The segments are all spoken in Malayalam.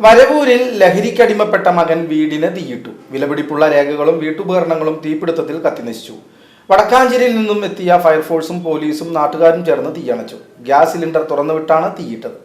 വരവൂരിൽ ലഹരിക്കടിമപ്പെട്ട മകൻ വീടിന് തീയിട്ടു. വിലപിടിപ്പുള്ള രേഖകളും വീട്ടുപകരണങ്ങളും തീപിടുത്തത്തിൽ കത്തിനശിച്ചു. വടക്കാഞ്ചേരിയിൽ നിന്നും എത്തിയ ഫയർഫോഴ്സും പോലീസും നാട്ടുകാരും ചേർന്ന് തീയണച്ചു. ഗ്യാസ് സിലിണ്ടർ തുറന്നുവിട്ടാണ് തീയിട്ടത്.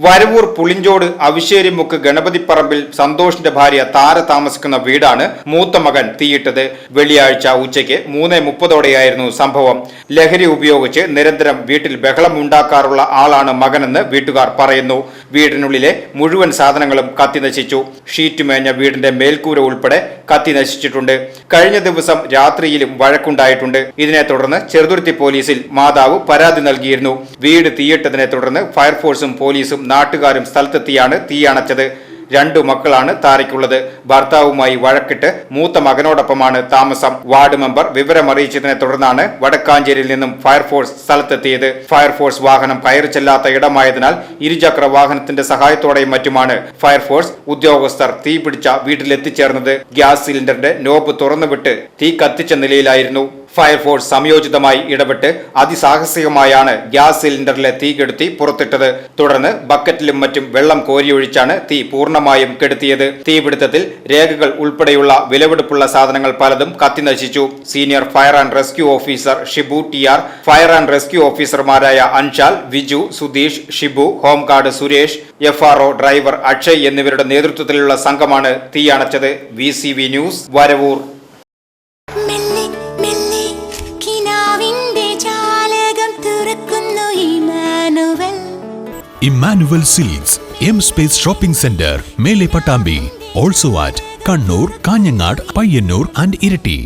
വരവൂർ പുളിഞ്ചോട് അവിശ്ശേരിമുക്ക് ഗണപതിപ്പറമ്പിൽ സന്തോഷിന്റെ ഭാര്യ താര താമസിക്കുന്ന വീടാണ് മൂത്ത മകൻ തീയിട്ടത്. വെള്ളിയാഴ്ച ഉച്ചയ്ക്ക് 3:30ഓടെയായിരുന്നു സംഭവം. ലഹരി ഉപയോഗിച്ച് നിരന്തരം വീട്ടിൽ ബഹളം ഉണ്ടാക്കാറുള്ള ആളാണ് മകനെന്ന് വീട്ടുകാർ പറയുന്നു. വീടിനുള്ളിലെ മുഴുവൻ സാധനങ്ങളും കത്തിനശിച്ചു. ഷീറ്റ് മേഞ്ഞ വീടിന്റെ മേൽക്കൂര ഉൾപ്പെടെ കത്തിനശിച്ചിട്ടുണ്ട്. കഴിഞ്ഞ ദിവസം രാത്രിയിലും വഴക്കുണ്ടായിട്ടുണ്ട്. ഇതിനെ തുടർന്ന് ചെറുതുരുത്തി പോലീസിൽ മാതാവ് പരാതി നൽകിയിരുന്നു. വീട് തീയിട്ടതിനെ തുടർന്ന് ഫയർഫോഴ്സും പോലീസും നാട്ടുകാരും സ്ഥലത്തെത്തിയാണ് തീയണച്ചത്. 2 മക്കളാണ് താരയ്ക്കുള്ളത്. ഭർത്താവുമായി വഴക്കിട്ട് മൂത്ത മകനോടൊപ്പമാണ് താമസം. വാർഡ് മെമ്പർ വിവരമറിയിച്ചതിനെ തുടർന്നാണ് വടക്കാഞ്ചേരിയിൽ നിന്നും ഫയർഫോഴ്സ് സ്ഥലത്തെത്തിയത്. ഫയർഫോഴ്സ് വാഹനം കയറി ചെല്ലാത്ത ഇടമായതിനാൽ ഇരുചക്ര വാഹനത്തിന്റെ സഹായത്തോടെയും മറ്റുമാണ് ഫയർഫോഴ്സ് ഉദ്യോഗസ്ഥർ തീ പിടിച്ച വീട്ടിലെത്തിച്ചേർന്നത്. ഗ്യാസ് സിലിണ്ടറിന്റെ നോബ് തുറന്നുവിട്ട് തീ കത്തിച്ച നിലയിലായിരുന്നു. ഫയർഫോഴ്സ് സംയോജിതമായി ഇടപെട്ട് അതിസാഹസികമായാണ് ഗ്യാസ് സിലിണ്ടറിലെ തീ കെടുത്തി പുറത്തിട്ടത്. തുടർന്ന് ബക്കറ്റിലും മറ്റും വെള്ളം കോരിയൊഴിച്ചാണ് തീ പൂർണ്ണമായും കെടുത്തിയത്. തീപിടുത്തത്തിൽ രേഖകൾ ഉൾപ്പെടെയുള്ള വിലപിടിപ്പുള്ള സാധനങ്ങൾ പലതും കത്തിനശിച്ചു. Senior fire and rescue officer Shibu TR, fire and rescue ഓഫീസർമാരായ Anshal, Viju, Sudheesh, Shibu, home guard Suresh, FRO driver Akshay എന്നിവരുടെ നേതൃത്വത്തിലുള്ള സംഘമാണ് തീയണച്ചത്. VCV news, Varavoor. Emmanuel Silks, M Space Shopping Center, Mele Patambi, also at Kannur, Kanyangad, Payyanur and Irati.